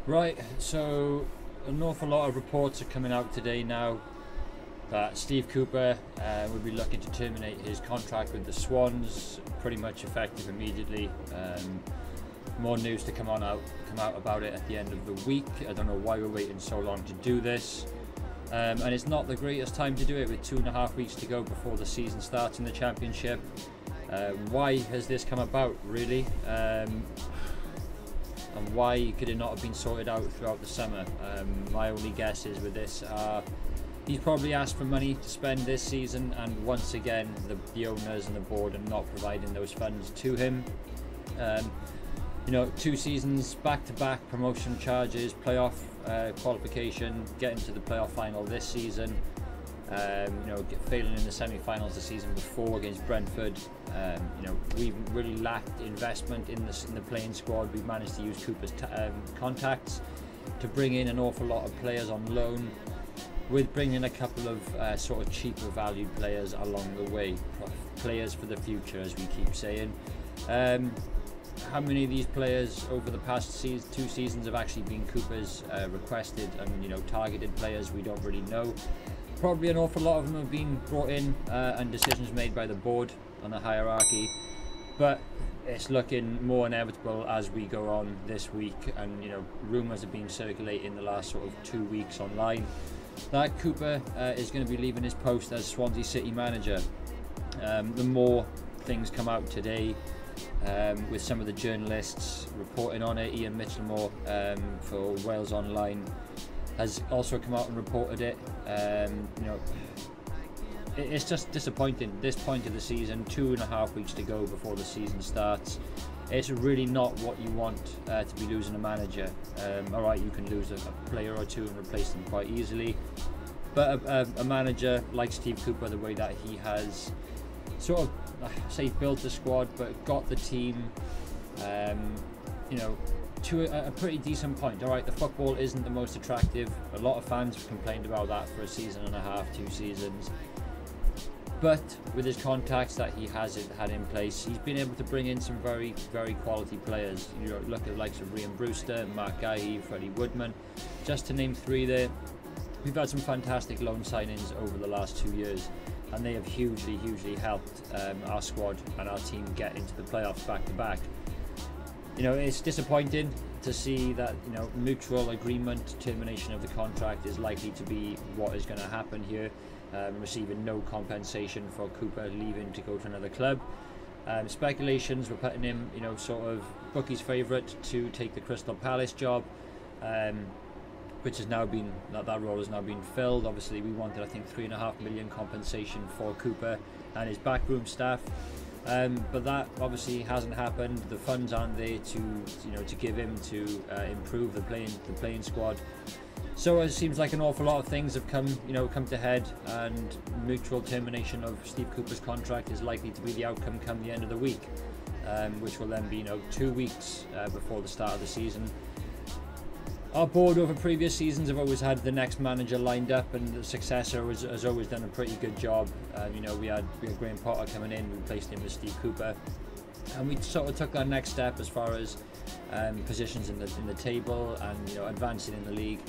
Right, so an awful lot of reports are coming out today now that Steve Cooper will be looking to terminate his contract with the Swans, pretty much effective immediately. More news to come out about it at the end of the week. I don't know why we're waiting so long to do this, and it's not the greatest time to do it with 2.5 weeks to go before the season starts in the Championship. Why has this come about, really? And why could it not have been sorted out throughout the summer? My only guess is with this, he's probably asked for money to spend this season, and once again the owners and the board are not providing those funds to him. 2 seasons back-to-back promotion charges, playoff qualification, getting to the playoff final this season, failing in the semi-finals the season before against Brentford. We've really lacked investment in the playing squad. We've managed to use Cooper's contacts to bring in an awful lot of players on loan, with bringing a couple of sort of cheaper valued players along the way, players for the future, as we keep saying. How many of these players over the past 2 seasons have actually been Cooper's requested and targeted players? We don't really know. Probably an awful lot of them have been brought in and decisions made by the board and the hierarchy, but it's looking more inevitable as we go on this week, and rumours have been circulating the last sort of 2 weeks online that Cooper is going to be leaving his post as Swansea City manager. The more things come out today, with some of the journalists reporting on it. Ian Mitchellmore for Wales Online has also come out and reported it. It's just disappointing. This point of the season, 2.5 weeks to go before the season starts. It's really not what you want to be losing a manager. Alright, you can lose a player or two and replace them quite easily, but a manager like Steve Cooper, the way that he has sort of, say, built the squad but got the team to a pretty decent point. Alright, the football isn't the most attractive. A lot of fans have complained about that for a season and a half, 2 seasons. But with his contacts that he has had in place, he's been able to bring in some very, very quality players. Look at the likes of Ryan Brewster, Mark Guy, Freddie Woodman, just to name 3 there. We've had some fantastic loan signings over the last 2 years, and they have hugely, hugely helped our squad and our team get into the playoffs back to back. It's disappointing to see that mutual agreement termination of the contract is likely to be what is going to happen here. Receiving no compensation for Cooper leaving to go to another club. Speculations were putting him, sort of bookies' favourite to take the Crystal Palace job, which has now been, that role has now been filled. Obviously, we wanted, I think, $3.5 million compensation for Cooper and his backroom staff, but that obviously hasn't happened. The funds aren't there to give him to improve the playing squad. So it seems like an awful lot of things have come to head, and mutual termination of Steve Cooper's contract is likely to be the outcome come the end of the week, which will then be 2 weeks before the start of the season. Our board over previous seasons have always had the next manager lined up, and the successor has always done a pretty good job. We had Graham Potter coming in, we replaced him with Steve Cooper, and we sort of took our next step as far as positions in the table and advancing in the league.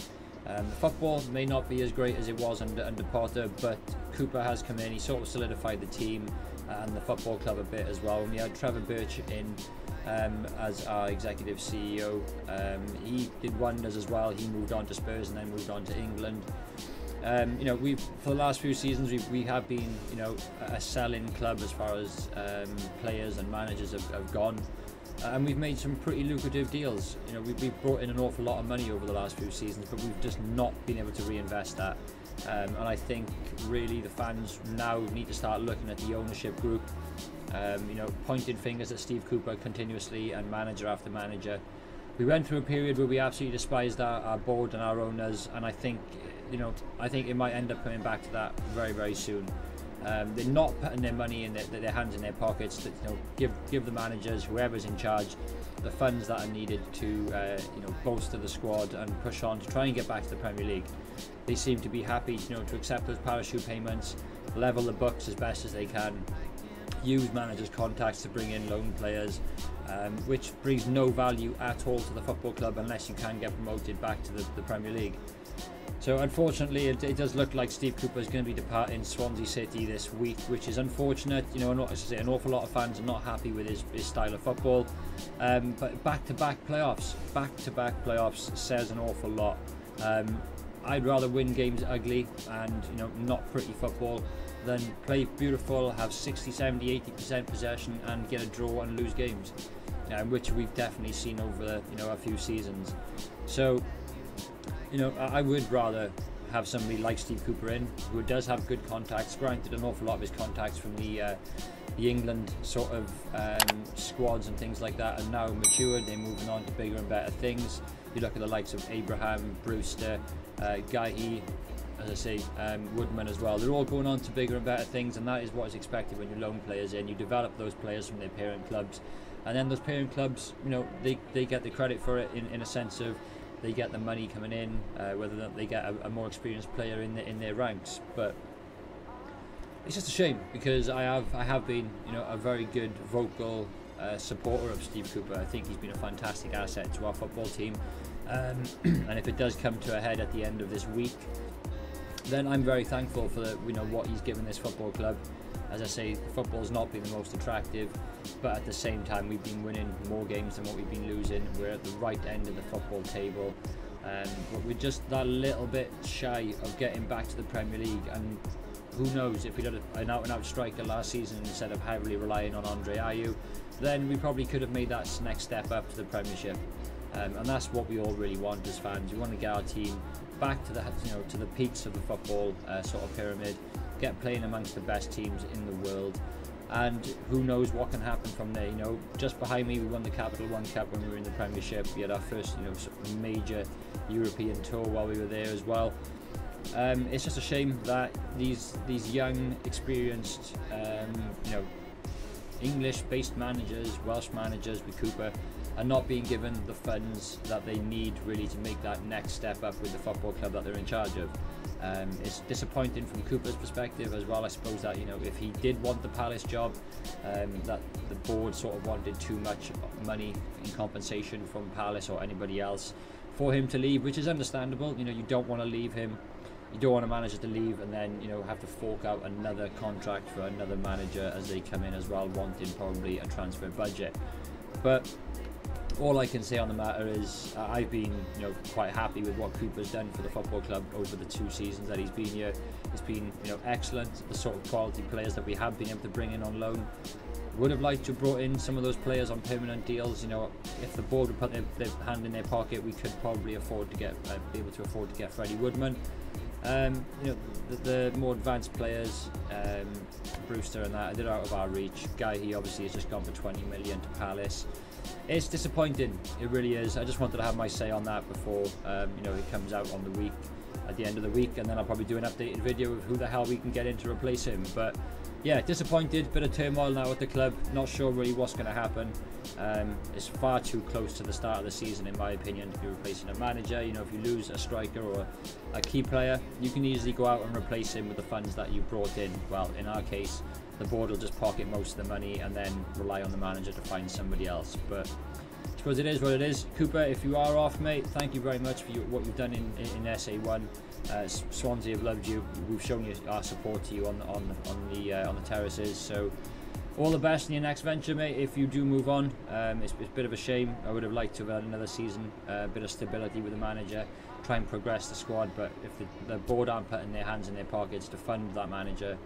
The football may not be as great as it was under Potter, but Cooper has come in. He sort of solidified the team and the football club a bit as well. And we had Trevor Birch in as our executive CEO. He did wonders as well. He moved on to Spurs and then moved on to England. For the last few seasons we have been a selling club as far as players and managers have gone. And we've made some pretty lucrative deals. We've brought in an awful lot of money over the last few seasons, but we've just not been able to reinvest that. And I think really the fans now need to start looking at the ownership group, pointing fingers at Steve Cooper continuously and manager after manager. We went through a period where we absolutely despised our board and our owners, and I think it might end up coming back to that very, very soon. They're not putting their money in their hands in their pockets to give the managers, whoever's in charge, the funds that are needed to bolster the squad and push on to try and get back to the Premier League. They seem to be happy to accept those parachute payments, level the books as best as they can, use managers' contacts to bring in loan players, which brings no value at all to the football club unless you can get promoted back to the Premier League. So unfortunately, it does look like Steve Cooper is going to be departing Swansea City this week, which is unfortunate. You know, as I say, an awful lot of fans are not happy with his style of football. But back-to-back playoffs says an awful lot. I'd rather win games ugly and, you know, not pretty football than play beautiful, have 60, 70, 80% possession and get a draw and lose games, which we've definitely seen over, you know, a few seasons. So, you know, I would rather have somebody like Steve Cooper in, who does have good contacts. Granted, an awful lot of his contacts from the England sort of squads and things like that are now matured. They're moving on to bigger and better things. You look at the likes of Abraham, Brewster, Guy, as I say, Woodman as well. They're all going on to bigger and better things, and that is what is expected when you loan players in. You develop those players from their parent clubs, and then those parent clubs, you know, they get the credit for it in a sense of they get the money coming in, whether they get a more experienced player in their ranks. But it's just a shame, because I have been, you know, a very good vocal supporter of Steve Cooper. I think he's been a fantastic asset to our football team, and if it does come to a head at the end of this week, then I'm very thankful for what he's given this football club. As I say, football's not been the most attractive, but at the same time we've been winning more games than what we've been losing. We're at the right end of the football table, but we're just that little bit shy of getting back to the Premier League. And who knows, if we had an out-and-out striker last season instead of heavily relying on Andre Ayew, then we probably could have made that next step up to the Premiership. And that's what we all really want as fans. We want to get our team back to the peaks of the football sort of pyramid, get playing amongst the best teams in the world, and who knows what can happen from there. You know, just behind me, we won the Capital One Cup when we were in the Premiership. We had our first, sort of major European tour while we were there as well. It's just a shame that these young, experienced, English-based managers, Welsh managers with Cooper, are not being given the funds that they need really to make that next step up with the football club that they're in charge of. It's disappointing from Cooper's perspective as well. I suppose that, if he did want the Palace job, that the board sort of wanted too much money in compensation from Palace or anybody else for him to leave, which is understandable. You don't want to leave him. You don't want a manager to leave and then have to fork out another contract for another manager as they come in as well, wanting probably a transfer budget. But all I can say on the matter is I've been quite happy with what Cooper's done for the football club over the 2 seasons that he's been here. It's been excellent. The sort of quality players that we have been able to bring in on loan. Would have liked to have brought in some of those players on permanent deals. If the board would put their hand in their pocket, we could probably afford to be able to afford to get Freddie Woodman. The more advanced players, Brewster and that, they're out of our reach. Guy, he obviously has just gone for 20 million to Palace. It's disappointing, it really is. I just wanted to have my say on that before it comes out on the week, at the end of the week, and then I'll probably do an updated video of who the hell we can get in to replace him. But yeah, disappointed, bit of turmoil now at the club, not sure really what's going to happen. It's far too close to the start of the season, in my opinion, to be replacing a manager. If you lose a striker or a key player, you can easily go out and replace him with the funds that you brought in. Well, in our case, the board will just pocket most of the money and then rely on the manager to find somebody else. But I suppose it is what it is. Cooper, if you are off, mate, thank you very much for what you've done in SA1. Swansea have loved you. We've shown you our support to you on the terraces. So all the best in your next venture, mate. If you do move on, it's a bit of a shame. I would have liked to have had another season, a bit of stability with the manager, try and progress the squad. But if the board aren't putting their hands in their pockets to fund that manager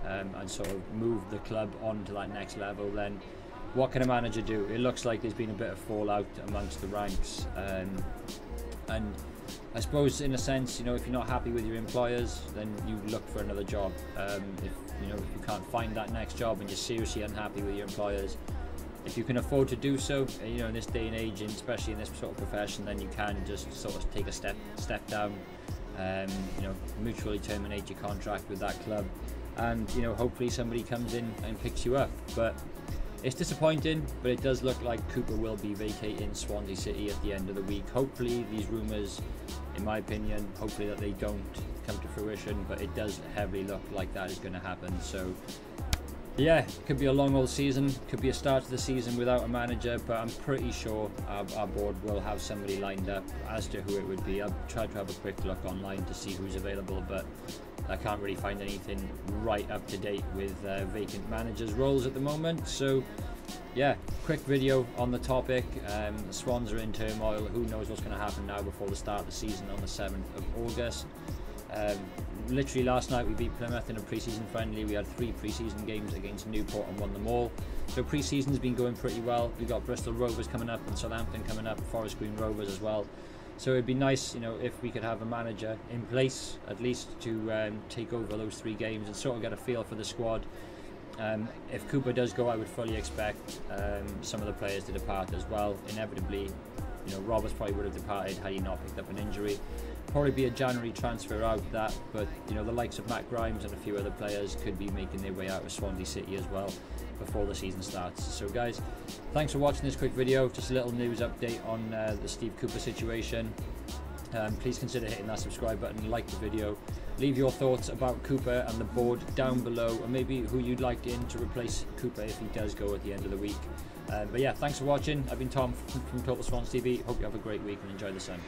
and sort of move the club on to that next level, then what can a manager do? It looks like there's been a bit of fallout amongst the ranks, and I suppose in a sense, if you're not happy with your employers, then you look for another job. If you can't find that next job and you're seriously unhappy with your employers, if you can afford to do so, in this day and age, and especially in this sort of profession, then you can just sort of take a step down, mutually terminate your contract with that club, and hopefully somebody comes in and picks you up. But it's disappointing, but it does look like Cooper will be vacating Swansea City at the end of the week. Hopefully these rumours, in my opinion, hopefully that they don't come to fruition, but it does heavily look like that is going to happen. So Yeah, could be a long old season, could be a start to the season without a manager, but I'm pretty sure our board will have somebody lined up. As to who it would be, I've tried to have a quick look online to see who's available, but I can't really find anything right up to date with vacant managers' roles at the moment. So yeah, quick video on the topic. The Swans are in turmoil. Who knows what's going to happen now before the start of the season on the 7th of August. Literally last night we beat Plymouth in a pre-season friendly. We had 3 pre-season games against Newport and won them all. So pre-season's been going pretty well. We've got Bristol Rovers coming up and Southampton coming up, Forest Green Rovers as well. So it'd be nice, you know, if we could have a manager in place at least to take over those 3 games and sort of get a feel for the squad. If Cooper does go, I would fully expect some of the players to depart as well. Inevitably, you know, Roberts probably would have departed had he not picked up an injury. Probably be a January transfer out that, but you know, the likes of Matt Grimes and a few other players could be making their way out of Swansea City as well before the season starts. So guys, thanks for watching this quick video. Just a little news update on the Steve Cooper situation. Please consider hitting that subscribe button, like the video, leave your thoughts about Cooper and the board down below, and maybe who you'd like in to replace Cooper if he does go at the end of the week. But yeah, thanks for watching. I've been Tom from Total Swans TV. Hope you have a great week and enjoy the sun.